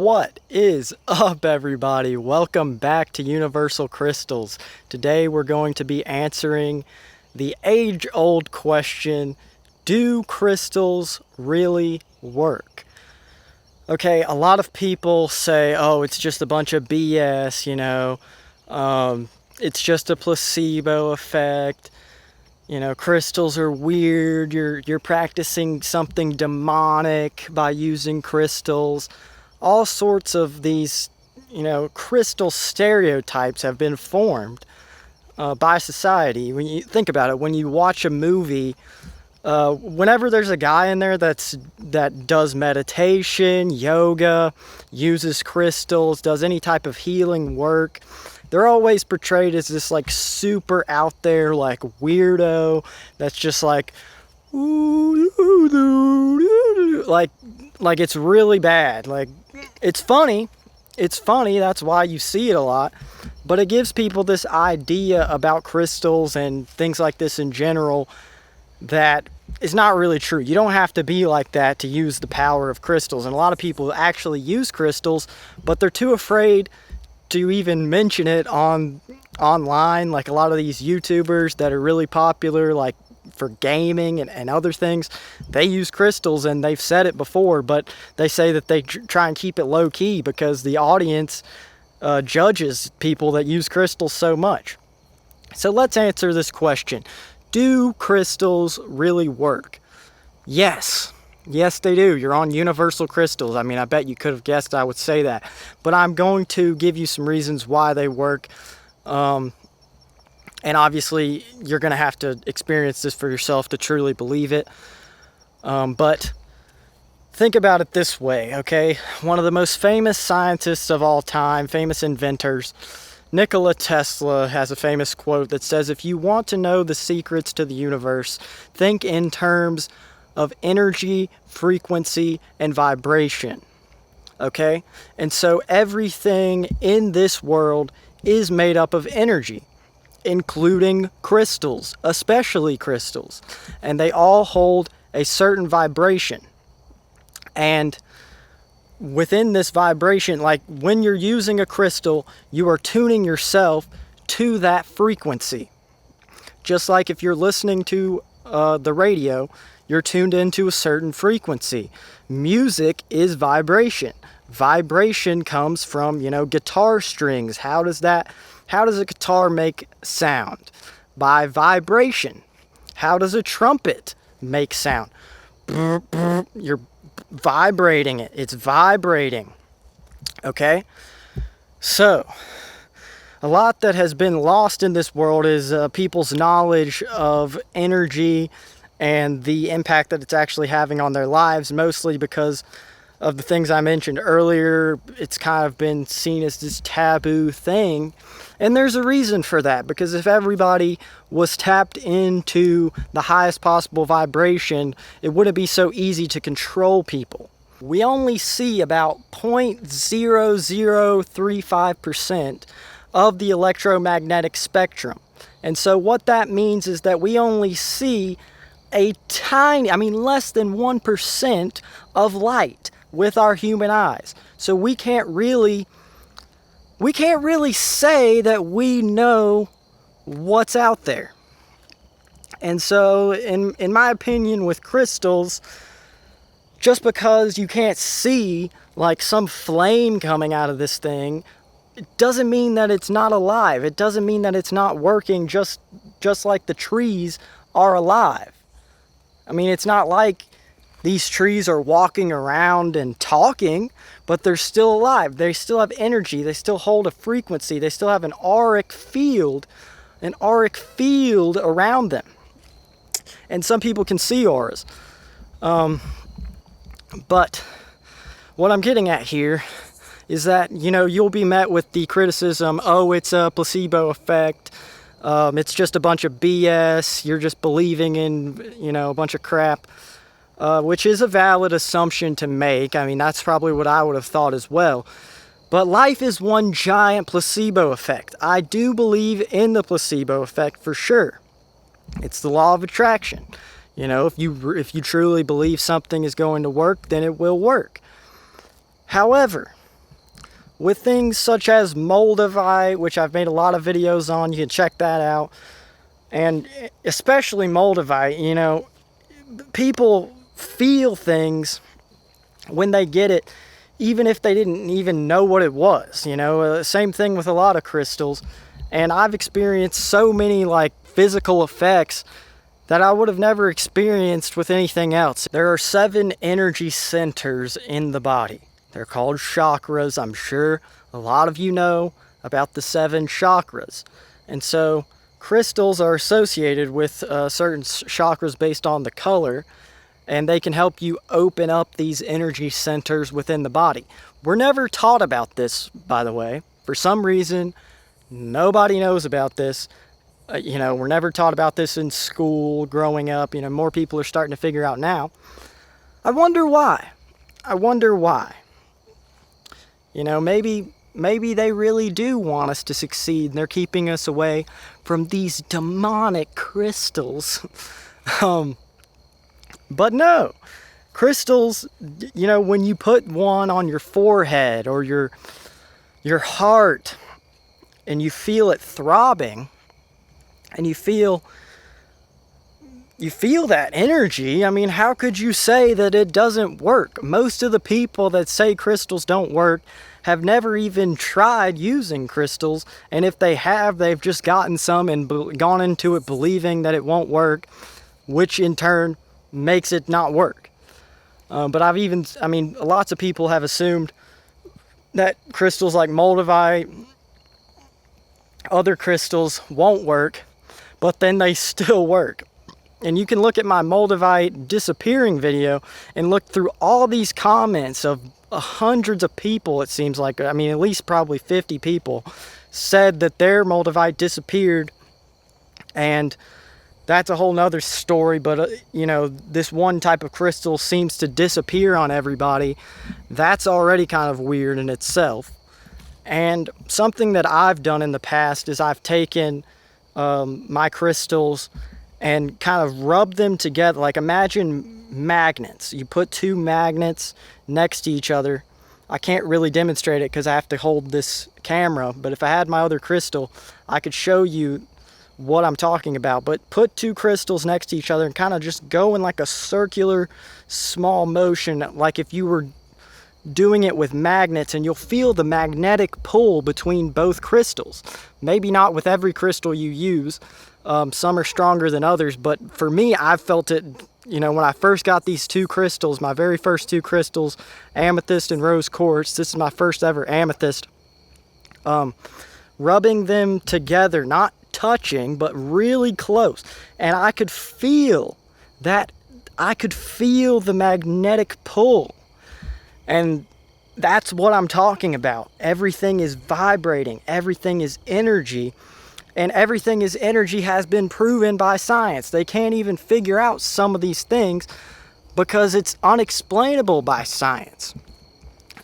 What is up, everybody? Welcome back to Universal Crystals. Today we're going to be answering the age-old question, do crystals really work? Okay, a lot of people say, oh, it's just a bunch of BS, it's just a placebo effect. Crystals are weird. You're practicing something demonic by using crystals. All sorts of these, crystal stereotypes have been formed by society. When you think about it, when you watch a movie, whenever there's a guy in there that does meditation, yoga, uses crystals, does any type of healing work, they're always portrayed as this like super out there like weirdo that's just like it's really bad. Like it's funny, that's why you see it a lot, but it gives people this idea about crystals and things like this in general that is not really true. You don't have to be like that to use the power of crystals, and a lot of people actually use crystals, but they're too afraid to even mention it online. Like a lot of these YouTubers that are really popular, like for gaming and other things, they use crystals, and they've said it before, but they say that they try and keep it low key because the audience judges people that use crystals so much. So let's answer this question. Do crystals really work? Yes, they do. You're on Universal Crystals. I mean, I bet you could have guessed I would say that. But I'm going to give you some reasons why they work. And obviously, you're going to have to experience this for yourself to truly believe it. But think about it this way, okay? One of the most famous scientists of all time, famous inventors, Nikola Tesla, has a famous quote that says, if you want to know the secrets to the universe, think in terms of energy, frequency, and vibration. Okay? And so everything in this world is made up of energy, including crystals, especially crystals. And they all hold a certain vibration. And within this vibration, like when you're using a crystal, you are tuning yourself to that frequency. Just like if you're listening to the radio, you're tuned into a certain frequency. Music is vibration. Vibration comes from, guitar strings. How does a guitar make sound? By vibration. How does a trumpet make sound? You're vibrating it. It's vibrating. Okay? So, a lot that has been lost in this world is people's knowledge of energy and the impact that it's actually having on their lives, mostly because of the things I mentioned earlier. It's kind of been seen as this taboo thing, and there's a reason for that, because if everybody was tapped into the highest possible vibration, it wouldn't be so easy to control people. We only see about 0.0035% of the electromagnetic spectrum, and so what that means is that we only see a tiny, less than 1% of light with our human eyes. So we can't really say that we know what's out there. And so in my opinion, with crystals, just because you can't see like some flame coming out of this thing, it doesn't mean that it's not alive. It doesn't mean that it's not working just like the trees are alive. It's not like these trees are walking around and talking, but they're still alive. They still have energy. They still hold a frequency. They still have an auric field around them. And some people can see auras. But what I'm getting at here is that, you'll be met with the criticism, oh, it's a placebo effect. It's just a bunch of BS. You're just believing in, a bunch of crap, which is a valid assumption to make. That's probably what I would have thought as well. But life is one giant placebo effect. I do believe in the placebo effect for sure. It's the law of attraction. If you truly believe something is going to work, then it will work. However, with things such as moldavite, which I've made a lot of videos on. You can check that out. And especially moldavite, you know, people feel things when they get it, even if they didn't even know what it was. You know, same thing with a lot of crystals. And I've experienced so many like physical effects that I would have never experienced with anything else. There are 7 energy centers in the body. They're called chakras. I'm sure a lot of you know about the 7 chakras. And so crystals are associated with certain chakras based on the color, and they can help you open up these energy centers within the body. We're never taught about this, by the way. For some reason, nobody knows about this. You know, we're never taught about this in school growing up. You know, more people are starting to figure out now. I wonder why. I wonder why. You know, maybe they really do want us to succeed, and they're keeping us away from these demonic crystals. But no, crystals, you know, when you put one on your forehead or your heart, and you feel it throbbing, and you feel that energy, I mean, how could you say that it doesn't work? Most of the people that say crystals don't work have never even tried using crystals, and if they have, they've just gotten some and gone into it believing that it won't work, which in turn makes it not work. But I mean, lots of people have assumed that crystals like moldavite, other crystals won't work, but then they still work. And you can look at my moldavite disappearing video and look through all these comments of hundreds of people, it seems like. I mean, at least probably 50 people said that their moldavite disappeared. And that's a whole nother story. But, you know, this one type of crystal seems to disappear on everybody. That's already kind of weird in itself. And something that I've done in the past is I've taken my crystals and kind of rub them together. Like, imagine magnets. You put 2 magnets next to each other. I can't really demonstrate it because I have to hold this camera, but if I had my other crystal, I could show you what I'm talking about. But put 2 crystals next to each other and kind of just go in like a circular small motion, like if you were doing it with magnets, and you'll feel the magnetic pull between both crystals. Maybe not with every crystal you use. Some are stronger than others, but for me, I've felt it, you know, when I first got these 2 crystals, my very first 2 crystals, amethyst and rose quartz. This is my first ever amethyst. Rubbing them together, not touching, but really close. And I could feel that, I could feel the magnetic pull. And that's what I'm talking about. Everything is vibrating. Everything is energy. And everything is energy has been proven by science. They can't even figure out some of these things because it's unexplainable by science.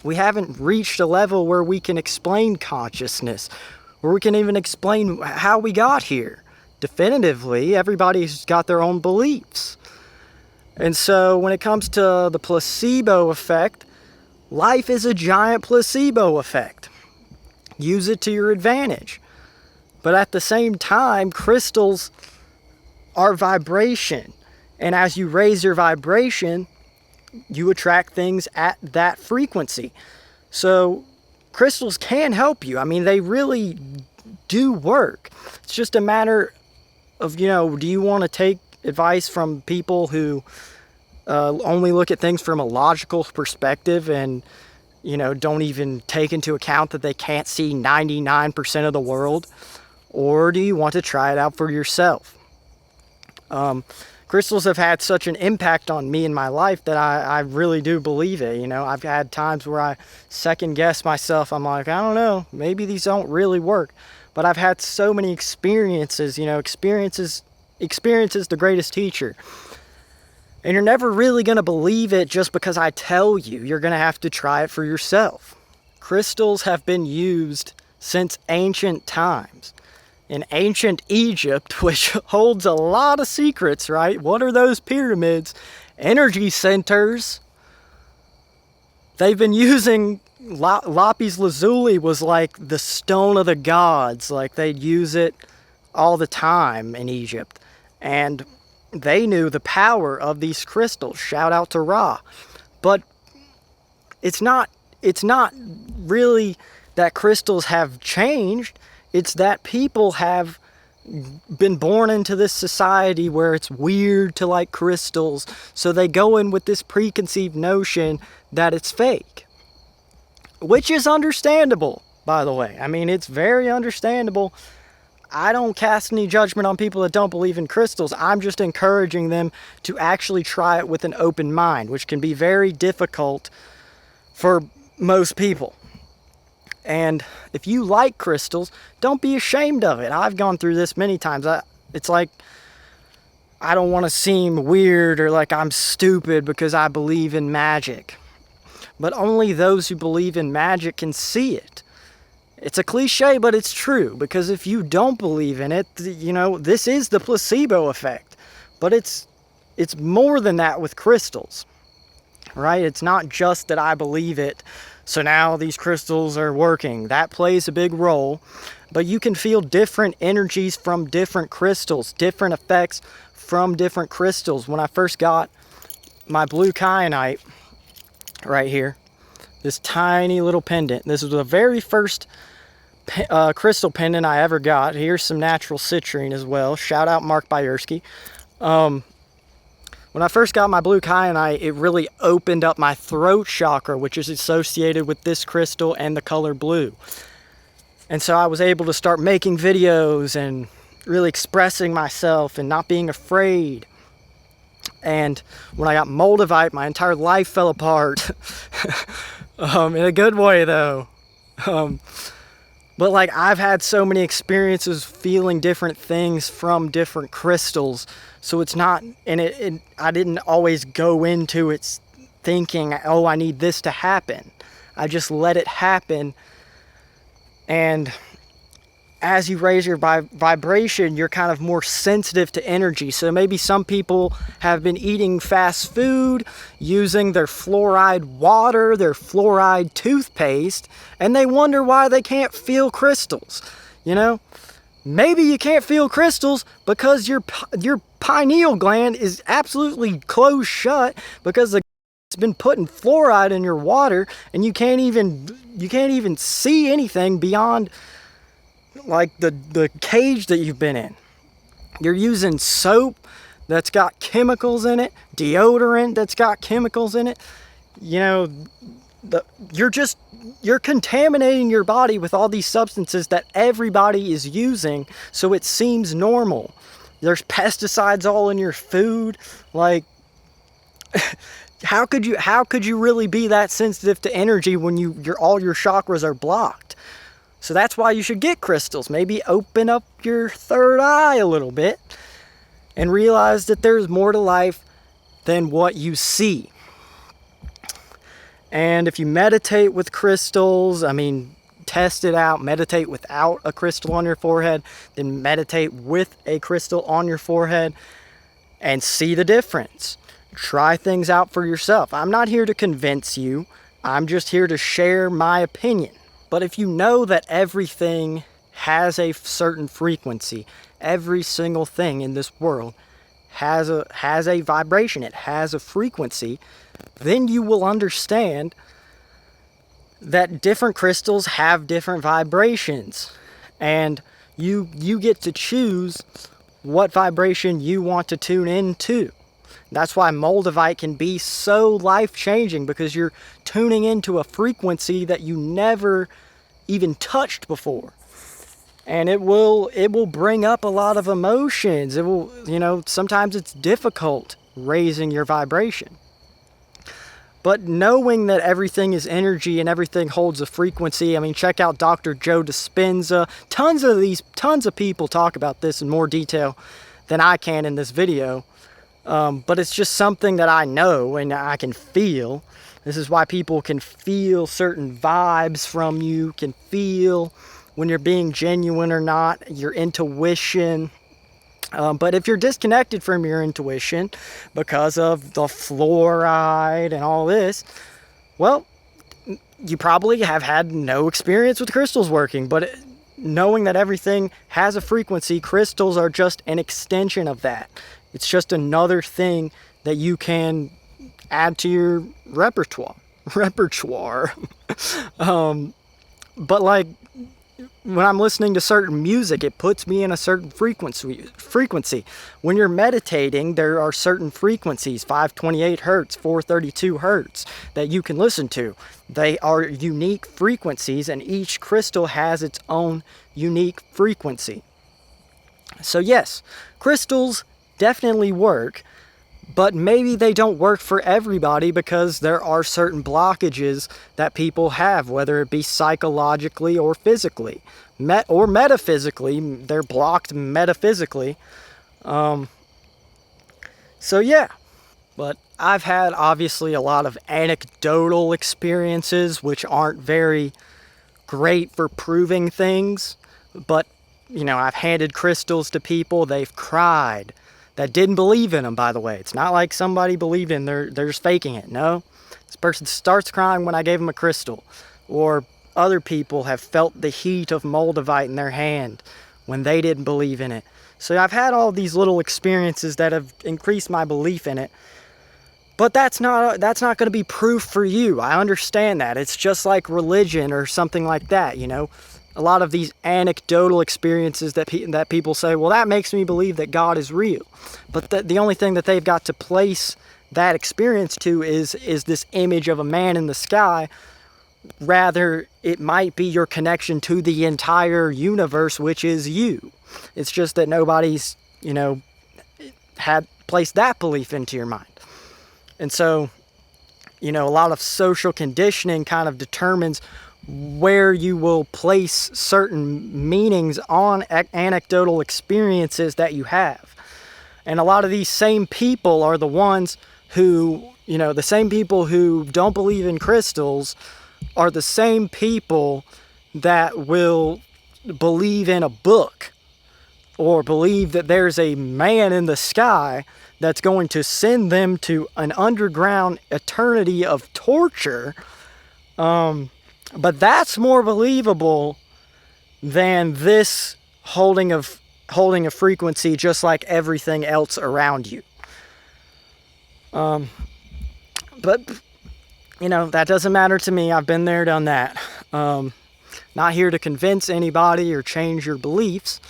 We haven't reached a level where we can explain consciousness, where we can even explain how we got here. Definitively, everybody's got their own beliefs. And so when it comes to the placebo effect, life is a giant placebo effect. Use it to your advantage. But at the same time, crystals are vibration. And as you raise your vibration, you attract things at that frequency. So crystals can help you. I mean, they really do work. It's just a matter of, you know, do you want to take advice from people who only look at things from a logical perspective and, you know, don't even take into account that they can't see 99% of the world? Or do you want to try it out for yourself? Crystals have had such an impact on me in my life that I really do believe it. You know, I've had times where I second guess myself. I'm like, I don't know, maybe these don't really work. But I've had so many experiences, you know, experience is the greatest teacher. And you're never really going to believe it just because I tell you. You're going to have to try it for yourself. Crystals have been used since ancient times. In ancient Egypt, which holds a lot of secrets, right? What are those pyramids? Energy centers. They've been using lapis lazuli was like the stone of the gods. Like they'd use it all the time in Egypt. And they knew the power of these crystals. Shout out to Ra. But it's not really that crystals have changed. It's that people have been born into this society where it's weird to like crystals, so they go in with this preconceived notion that it's fake, which is understandable, by the way. I mean, it's very understandable. I don't cast any judgment on people that don't believe in crystals. I'm just encouraging them to actually try it with an open mind, which can be very difficult for most people. And if you like crystals, don't be ashamed of it. I've gone through this many times. It's like, I don't want to seem weird or like I'm stupid because I believe in magic. But only those who believe in magic can see it. It's a cliche, but it's true. Because if you don't believe in it, you know, this is the placebo effect. But it's more than that with crystals, right? It's not just that I believe it, so now these crystals are working. That plays a big role. But you can feel different energies from different crystals, different effects from different crystals. When I first got my blue kyanite right here, this tiny little pendant, this was the very first crystal pendant I ever got. Here's some natural citrine as well. Shout out Mark Byersky. When I first got my blue kyanite, it really opened up my throat chakra, which is associated with this crystal and the color blue. And so I was able to start making videos and really expressing myself and not being afraid. And when I got moldavite, my entire life fell apart. In a good way, though. But like, I've had so many experiences feeling different things from different crystals. So it's not, and I didn't always go into it thinking, oh, I need this to happen. I just let it happen. And as you raise your vibration, you're kind of more sensitive to energy. So maybe some people have been eating fast food, using their fluoride water, their fluoride toothpaste, and they wonder why they can't feel crystals. You know, maybe you can't feel crystals because your pineal gland is absolutely closed shut because it's been putting fluoride in your water, and you can't even see anything beyond like the cage that you've been in. You're using soap that's got chemicals in it, deodorant that's got chemicals in it. You know, you're contaminating your body with all these substances that everybody is using, so it seems normal. There's pesticides all in your food. Like, how could you really be that sensitive to energy when all your chakras are blocked? So that's why you should get crystals. Maybe open up your third eye a little bit and realize that there's more to life than what you see. And if you meditate with crystals, I mean, test it out. Meditate without a crystal on your forehead, then meditate with a crystal on your forehead and see the difference. Try things out for yourself. I'm not here to convince you. I'm just here to share my opinion. But if you know that everything has a certain frequency, every single thing in this world has a vibration, it has a frequency, then you will understand that different crystals have different vibrations. And you get to choose what vibration you want to tune into. That's why moldavite can be so life-changing, because you're tuning into a frequency that you never even touched before. And it will bring up a lot of emotions. It will, you know, sometimes it's difficult raising your vibration. But knowing that everything is energy and everything holds a frequency, I mean, check out Dr. Joe Dispenza. Tons of people talk about this in more detail than I can in this video. But it's just something that I know and I can feel. This is why people can feel certain vibes from you, can feel when you're being genuine or not, your intuition. But if you're disconnected from your intuition because of the fluoride and all this, well, you probably have had no experience with crystals working, but knowing that everything has a frequency, crystals are just an extension of that. It's just another thing that you can add to your repertoire. But like, when I'm listening to certain music, it puts me in a certain frequency. When you're meditating, there are certain frequencies, 528 hertz, 432 hertz, that you can listen to. They are unique frequencies, and each crystal has its own unique frequency. So yes, crystals definitely work, but maybe they don't work for everybody because there are certain blockages that people have, whether it be psychologically or physically, or metaphysically. They're blocked metaphysically. So yeah, but I've had obviously a lot of anecdotal experiences which aren't very great for proving things, but I've handed crystals to people, they've cried, that didn't believe in them, by the way. It's not like somebody believed in they're just faking it. No, this person starts crying when I gave them a crystal. Or other people have felt the heat of moldavite in their hand when they didn't believe in it. So I've had all these little experiences that have increased my belief in it. But that's not going to be proof for you. I understand that. It's just like religion or something like that, A lot of these anecdotal experiences that people say, well, that makes me believe that God is real. But the only thing that they've got to place that experience to is this image of a man in the sky. Rather, it might be your connection to the entire universe, which is you. It's just that nobody's, had placed that belief into your mind. And so, a lot of social conditioning kind of determines where you will place certain meanings on anecdotal experiences that you have. And a lot of these same people are the ones who, the same people who don't believe in crystals are the same people that will believe in a book or believe that there's a man in the sky that's going to send them to an underground eternity of torture. But that's more believable than this holding a frequency just like everything else around you. But, that doesn't matter to me. I've been there, done that. Not here to convince anybody or change your beliefs.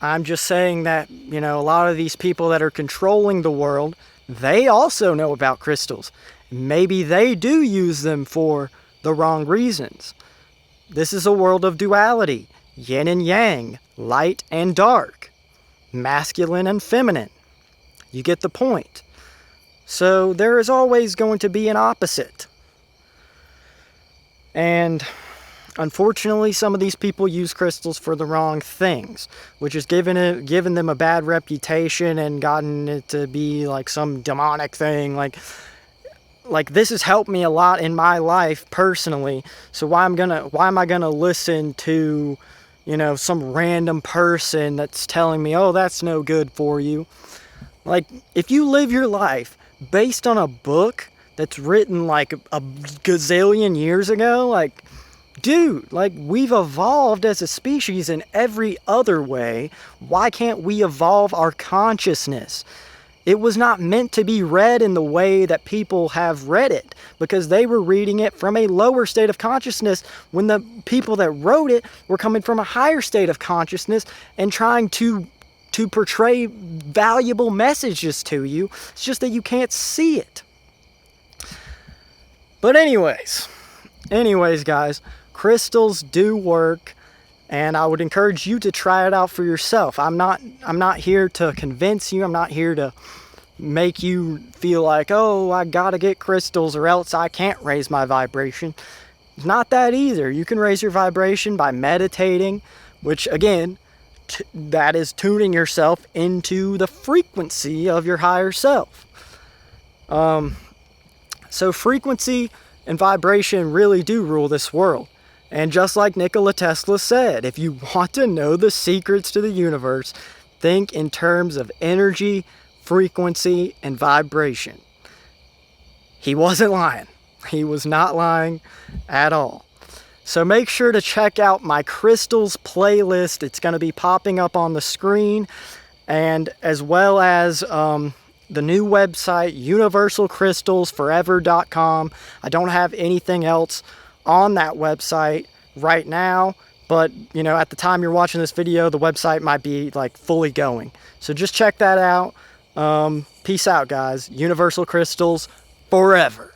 I'm just saying that, a lot of these people that are controlling the world, they also know about crystals. Maybe they do use them for the wrong reasons. This is a world of duality, yin and yang, light and dark, masculine and feminine. You get the point. So there is always going to be an opposite. And unfortunately, some of these people use crystals for the wrong things, which has given them a bad reputation and gotten it to be like some demonic thing. Like this has helped me a lot in my life personally. So why am I gonna listen to, some random person that's telling me, oh, that's no good for you? Like, if you live your life based on a book that's written like a gazillion years ago, dude, we've evolved as a species in every other way. Why can't we evolve our consciousness? It was not meant to be read in the way that people have read it, because they were reading it from a lower state of consciousness when the people that wrote it were coming from a higher state of consciousness and trying to portray valuable messages to you. It's just that you can't see it. But anyways, guys, crystals do work. And I would encourage you to try it out for yourself. I'm not here to convince you. I'm not here to make you feel like, oh, I gotta get crystals or else I can't raise my vibration. It's not that either. You can raise your vibration by meditating, which again, that is tuning yourself into the frequency of your higher self. So frequency and vibration really do rule this world. And just like Nikola Tesla said, if you want to know the secrets to the universe, think in terms of energy, frequency, and vibration. He wasn't lying. He was not lying at all. So make sure to check out my crystals playlist. It's going to be popping up on the screen, and as well as the new website, universalcrystalsforever.com. I don't have anything else on that website right now, but you know, at the time you're watching this video, the website might be like fully going. So just check that out. Peace out, guys. Universal Crystals forever.